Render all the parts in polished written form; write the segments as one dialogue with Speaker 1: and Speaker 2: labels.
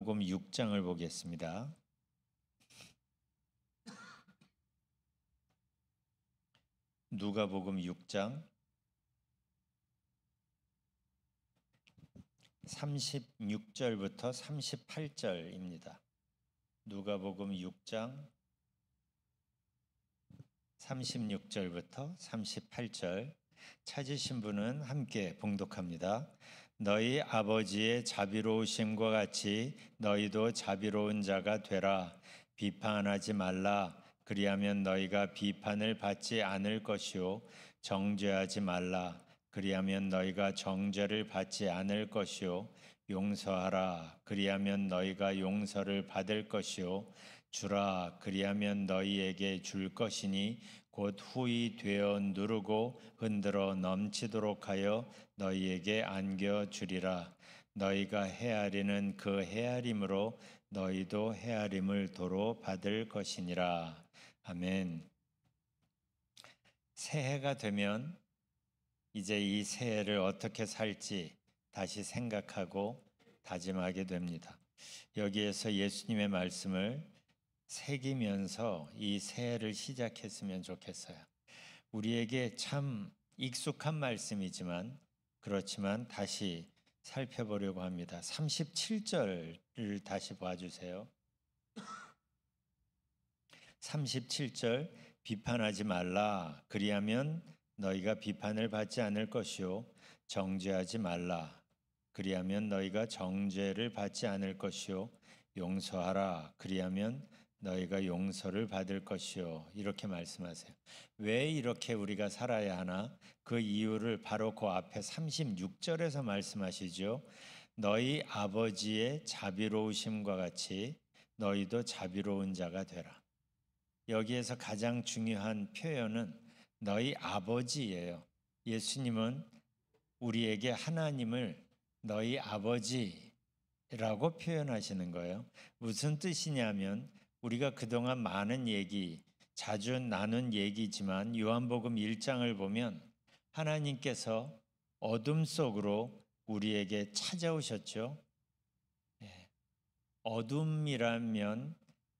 Speaker 1: 누가복음 6장을 보겠습니다. 누가복음 6장 36절부터 38절입니다. 누가복음 6장 36절부터 38절 찾으신 분은 함께 봉독합니다. 너희 아버지의 자비로우심과 같이 너희도 자비로운 자가 되라. 비판하지 말라. 그리하면 너희가 비판을 받지 않을 것이요. 정죄하지 말라. 그리하면 너희가 정죄를 받지 않을 것이요. 용서하라. 그리하면 너희가 용서를 받을 것이요. 주라. 그리하면 너희에게 줄 것이니 곧 후히 되어 누르고 흔들어 넘치도록 하여 너희에게 안겨 주리라. 너희가 헤아리는 그 헤아림으로 너희도 헤아림을 도로 받을 것이니라. 아멘. 새해가 되면 이제 이 새해를 어떻게 살지 다시 생각하고 다짐하게 됩니다. 여기에서 예수님의 말씀을 새기면서 이 새해를 시작했으면 좋겠어요. 우리에게 참 익숙한 말씀이지만 그렇지만 다시 살펴보려고 합니다. 37절을 다시 봐주세요. 37절 비판하지 말라. 그리하면 너희가 비판을 받지 않을 것이요. 정죄하지 말라. 그리하면 너희가 정죄를 받지 않을 것이요. 용서하라. 그리하면 너희가 용서를 받을 것이요. 이렇게 말씀하세요. 왜 이렇게 우리가 살아야 하나? 그 이유를 바로 그 앞에 36절에서 말씀하시죠. 너희 아버지의 자비로우심과 같이 너희도 자비로운 자가 되라. 여기에서 가장 중요한 표현은 너희 아버지예요. 예수님은 우리에게 하나님을 너희 아버지라고 표현하시는 거예요. 무슨 뜻이냐면 우리가 그동안 많은 얘기, 자주 나눈 얘기지만 요한복음 1장을 보면 하나님께서 어둠 속으로 우리에게 찾아오셨죠. 어둠이라면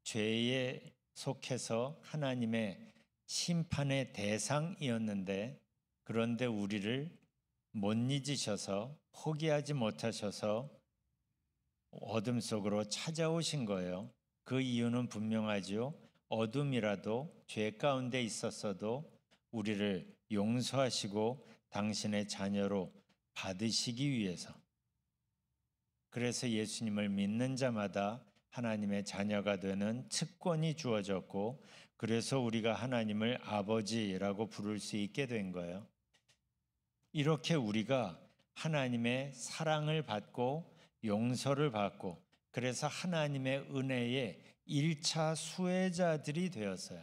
Speaker 1: 죄에 속해서 하나님의 심판의 대상이었는데 그런데 우리를 못 잊으셔서 포기하지 못하셔서 어둠 속으로 찾아오신 거예요. 그 이유는 분명하죠. 어둠이라도 죄 가운데 있었어도 우리를 용서하시고 당신의 자녀로 받으시기 위해서. 그래서 예수님을 믿는 자마다 하나님의 자녀가 되는 특권이 주어졌고 그래서 우리가 하나님을 아버지라고 부를 수 있게 된 거예요. 이렇게 우리가 하나님의 사랑을 받고 용서를 받고 그래서 하나님의 은혜의 1차 수혜자들이 되었어요.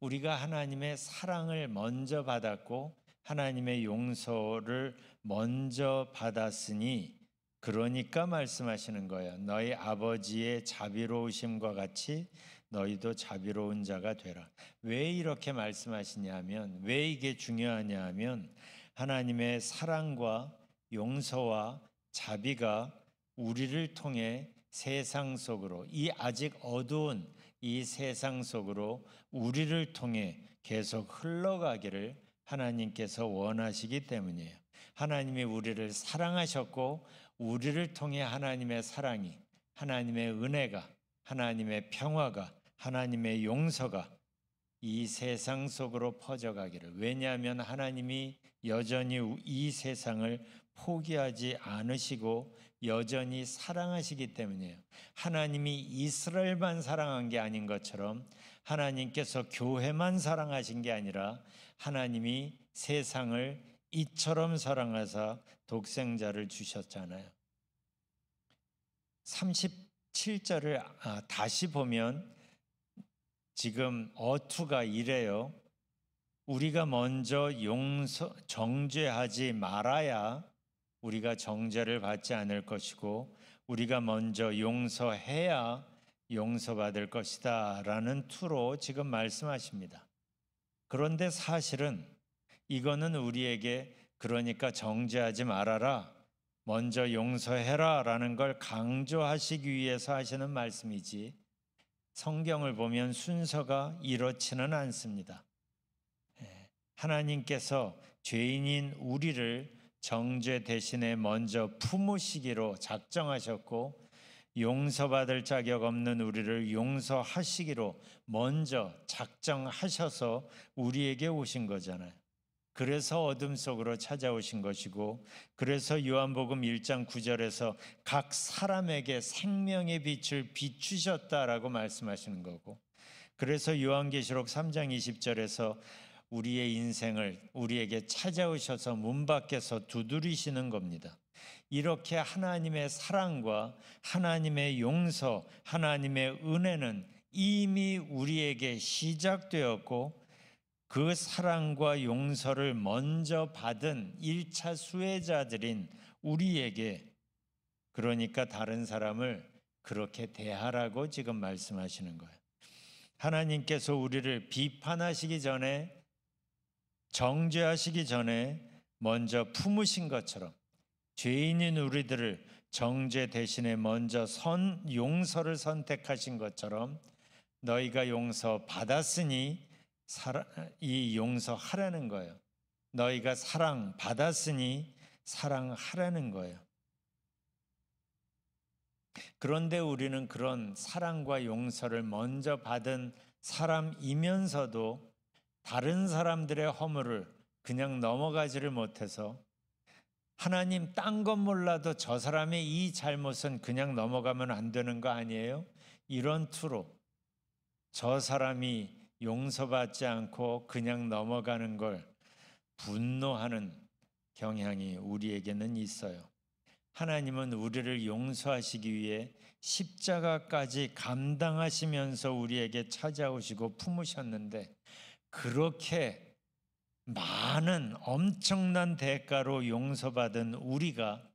Speaker 1: 우리가 하나님의 사랑을 먼저 받았고 하나님의 용서를 먼저 받았으니 그러니까 말씀하시는 거예요. 너희 아버지의 자비로우심과 같이 너희도 자비로운 자가 되라. 왜 이렇게 말씀하시냐면 왜 이게 중요하냐 하면 하나님의 사랑과 용서와 자비가 우리를 통해 세상 속으로 이 아직 어두운 이 세상 속으로 우리를 통해 계속 흘러가기를 하나님께서 원하시기 때문이에요. 하나님이 우리를 사랑하셨고 우리를 통해 하나님의 사랑이, 하나님의 은혜가, 하나님의 평화가, 하나님의 용서가 이 세상 속으로 퍼져가기를. 왜냐하면 하나님이 여전히 이 세상을 포기하지 않으시고 여전히 사랑하시기 때문이에요. 하나님이 이스라엘만 사랑한 게 아닌 것처럼 하나님께서 교회만 사랑하신 게 아니라 하나님이 세상을 이처럼 사랑하사 독생자를 주셨잖아요. 37절을 다시 보면 지금 어투가 이래요. 우리가 먼저 정죄하지 말아야 우리가 정죄를 받지 않을 것이고 우리가 먼저 용서해야 용서받을 것이다 라는 투로 지금 말씀하십니다. 그런데 사실은 이거는 우리에게 그러니까 정죄하지 말아라 먼저 용서해라라는 걸 강조하시기 위해서 하시는 말씀이지, 성경을 보면 순서가 이렇지는 않습니다. 하나님께서 죄인인 우리를 정죄 대신에 먼저 품으시기로 작정하셨고, 용서받을 자격 없는 우리를 용서하시기로 먼저 작정하셔서 우리에게 오신 거잖아요. 그래서 어둠 속으로 찾아오신 것이고, 그래서 요한복음 1장 9절에서 각 사람에게 생명의 빛을 비추셨다라고 말씀하시는 거고, 그래서 요한계시록 3장 20절에서 우리의 인생을 우리에게 찾아오셔서 문 밖에서 두드리시는 겁니다. 이렇게 하나님의 사랑과 하나님의 용서, 하나님의 은혜는 이미 우리에게 시작되었고, 그 사랑과 용서를 먼저 받은 1차 수혜자들인 우리에게, 그러니까 다른 사람을 그렇게 대하라고 지금 말씀하시는 거예요. 하나님께서 우리를 비판하시기 전에, 정죄하시기 전에 먼저 품으신 것처럼 죄인인 우리들을 정죄 대신에 먼저 용서를 선택하신 것처럼 너희가 용서 받았으니 이 용서하라는 거예요. 너희가 사랑 받았으니 사랑하라는 거예요. 그런데 우리는 그런 사랑과 용서를 먼저 받은 사람이면서도 다른 사람들의 허물을 그냥 넘어가지를 못해서, 하나님 딴 건 몰라도 저 사람의 이 잘못은 그냥 넘어가면 안 되는 거 아니에요? 이런 투로 저 사람이 용서받지 않고 그냥 넘어가는 걸 분노하는 경향이 우리에게는 있어요. 하나님은 우리를 용서하시기 위해 십자가까지 감당하시면서 우리에게 찾아오시고 품으셨는데, 그렇게 많은 엄청난 대가로 용서받은 우리가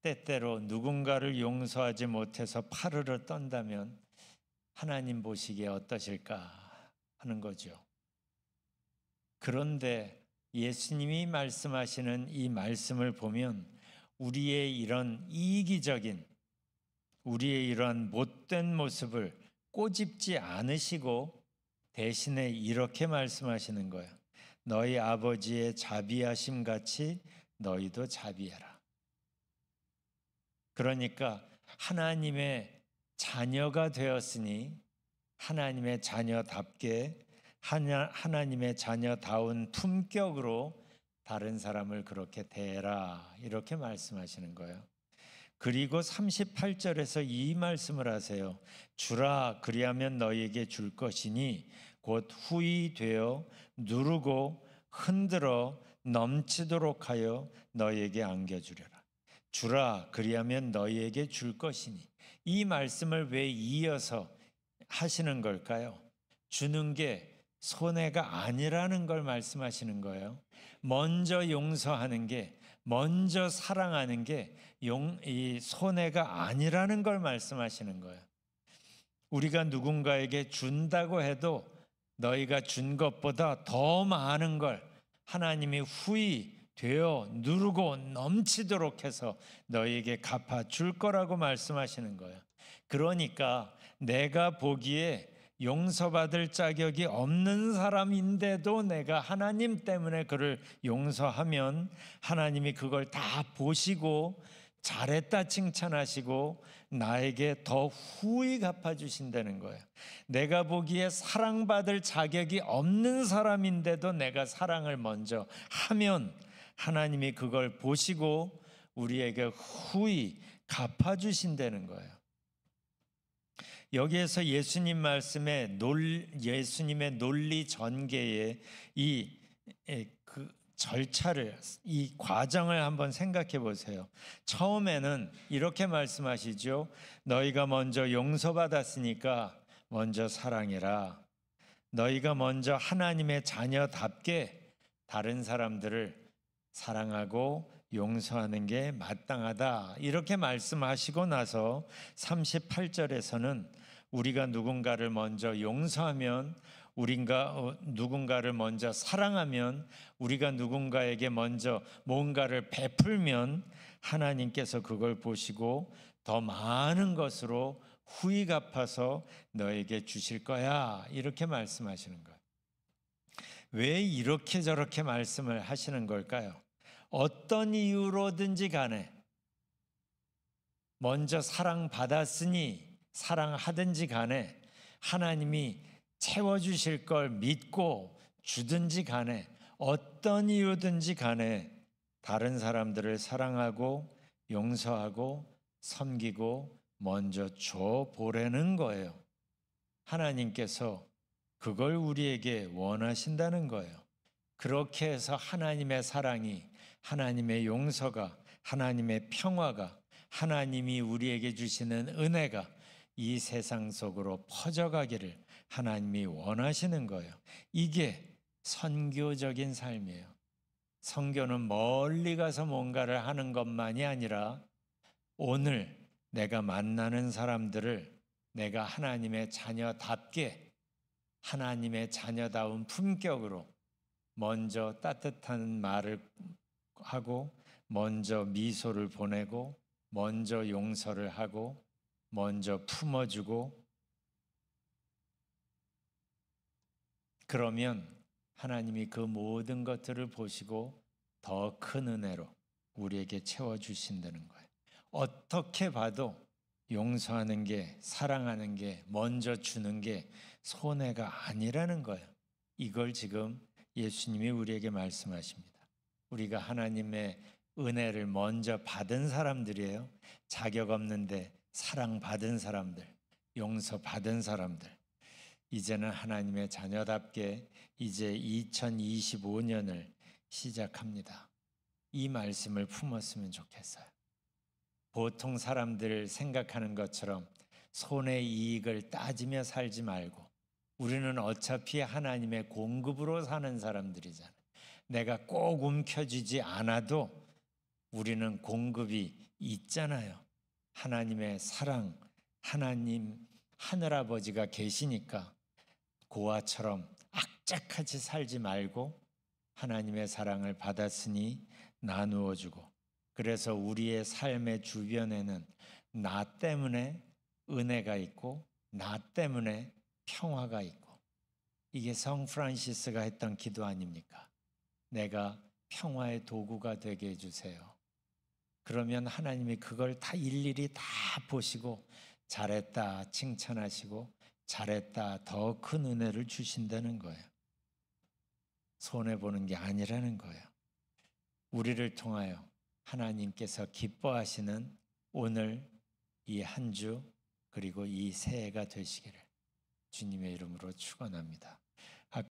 Speaker 1: 때때로 누군가를 용서하지 못해서 파르르 떤다면 하나님 보시기에 어떠실까 하는 거죠. 그런데 예수님이 말씀하시는 이 말씀을 보면 우리의 이런 이기적인, 우리의 이런 못된 모습을 꼬집지 않으시고 대신에 이렇게 말씀하시는 거예요. 너희 아버지의 자비하심 같이 너희도 자비해라. 그러니까 하나님의 자녀가 되었으니 하나님의 자녀답게, 하나님의 자녀다운 품격으로 다른 사람을 그렇게 대해라, 이렇게 말씀하시는 거예요. 그리고 38절에서 이 말씀을 하세요. 주라, 그리하면 너희에게 줄 것이니 곧 후히 되어 누르고 흔들어 넘치도록 하여 너희에게 안겨주려라. 주라, 그리하면 너희에게 줄 것이니. 이 말씀을 왜 이어서 하시는 걸까요? 주는 게 손해가 아니라는 걸 말씀하시는 거예요. 먼저 용서하는 게, 먼저 사랑하는 게 이 손해가 아니라는 걸 말씀하시는 거예요. 우리가 누군가에게 준다고 해도 너희가 준 것보다 더 많은 걸 하나님이 후히 되어 누르고 넘치도록 해서 너희에게 갚아줄 거라고 말씀하시는 거예요. 그러니까 내가 보기에 용서받을 자격이 없는 사람인데도 내가 하나님 때문에 그를 용서하면 하나님이 그걸 다 보시고 잘했다 칭찬하시고 나에게 더 후히 갚아주신다는 거예요. 내가 보기에 사랑받을 자격이 없는 사람인데도 내가 사랑을 먼저 하면 하나님이 그걸 보시고 우리에게 후히 갚아주신다는 거예요. 여기에서 예수님 말씀에 예수님의 논리 전개의 그 절차를, 이 과정을 한번 생각해 보세요. 처음에는 이렇게 말씀하시죠. 너희가 먼저 용서받았으니까 먼저 사랑해라. 너희가 먼저 하나님의 자녀답게 다른 사람들을 사랑하고 용서하는 게 마땅하다, 이렇게 말씀하시고 나서 38절에서는 우리가 누군가를 먼저 용서하면, 우리가 누군가를 먼저 사랑하면, 우리가 누군가에게 먼저 뭔가를 베풀면 하나님께서 그걸 보시고 더 많은 것으로 후히 갚아서 너에게 주실 거야. 이렇게 말씀하시는 거예요. 왜 이렇게 저렇게 말씀을 하시는 걸까요? 어떤 이유로든지 간에 먼저 사랑받았으니 사랑하든지 간에 하나님이 채워주실 걸 믿고 주든지 간에 어떤 이유든지 간에 다른 사람들을 사랑하고 용서하고 섬기고 먼저 줘 보라는 거예요. 하나님께서 그걸 우리에게 원하신다는 거예요. 그렇게 해서 하나님의 사랑이, 하나님의 용서가, 하나님의 평화가, 하나님이 우리에게 주시는 은혜가 이 세상 속으로 퍼져가기를 하나님이 원하시는 거예요. 이게 선교적인 삶이에요. 선교는 멀리 가서 뭔가를 하는 것만이 아니라 오늘 내가 만나는 사람들을 내가 하나님의 자녀답게, 하나님의 자녀다운 품격으로 먼저 따뜻한 말을 하고, 먼저 미소를 보내고, 먼저 용서를 하고, 먼저 품어주고, 그러면 하나님이 그 모든 것들을 보시고 더 큰 은혜로 우리에게 채워주신다는 거예요. 어떻게 봐도 용서하는 게, 사랑하는 게, 먼저 주는 게 손해가 아니라는 거예요. 이걸 지금 예수님이 우리에게 말씀하십니다. 우리가 하나님의 은혜를 먼저 받은 사람들이에요. 자격 없는데 사랑받은 사람들, 용서받은 사람들. 이제는 하나님의 자녀답게 이제 2025년을 시작합니다. 이 말씀을 품었으면 좋겠어요. 보통 사람들 생각하는 것처럼 손해 이익을 따지며 살지 말고, 우리는 어차피 하나님의 공급으로 사는 사람들이잖아요. 내가 꼭 움켜쥐지 않아도 우리는 공급이 있잖아요. 하나님의 사랑, 하나님 하늘아버지가 계시니까 고아처럼 악착같이 살지 말고 하나님의 사랑을 받았으니 나누어 주고, 그래서 우리의 삶의 주변에는 나 때문에 은혜가 있고 나 때문에 평화가 있고, 이게 성 프란시스가 했던 기도 아닙니까? 내가 평화의 도구가 되게 해주세요. 그러면 하나님이 그걸 다 일일이 다 보시고 잘했다 칭찬하시고 잘했다 더 큰 은혜를 주신다는 거예요. 손해보는 게 아니라는 거예요. 우리를 통하여 하나님께서 기뻐하시는 오늘 이 한 주 그리고 이 새해가 되시기를 주님의 이름으로 축원합니다.